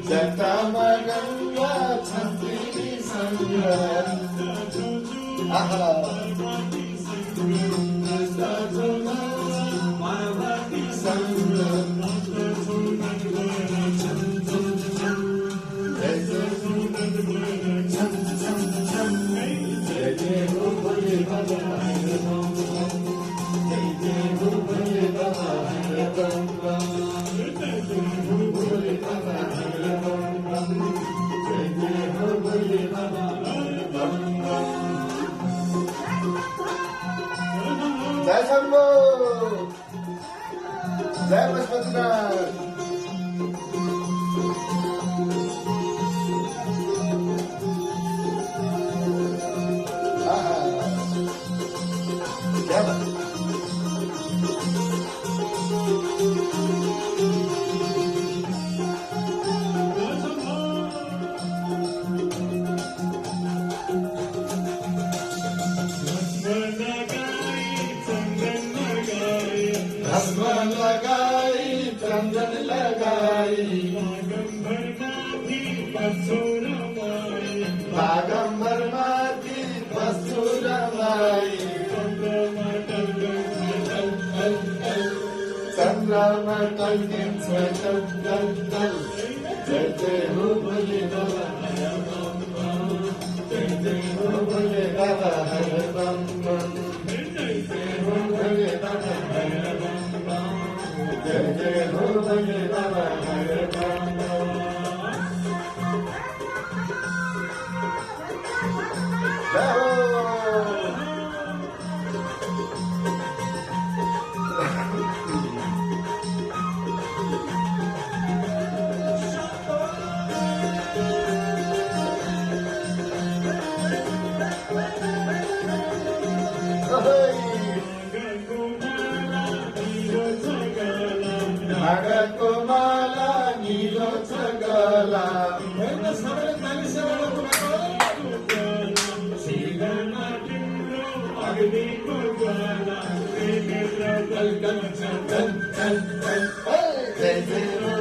जटामगंगा छत्री संग आहा पार्वती संग जय जय हो भोले बाबा जय जय हो भोले बाबा भोले बाबा जय जय हो भोले बाबा जय शंभो जय पशुपतिनाथ क्या बात भस्म लगाई चंदन लगाई बागंबर माती पसुरमाई चंद्रमा टंकिन चल जय जय हो भोले बाबा जय जय हो भोले बाबा हर बम बम जय जय हो भोले बाबा हर बम बम जय जय हो भोले बाबा हर बम बम जय हो नागकुमाला नीलो छगला जय जय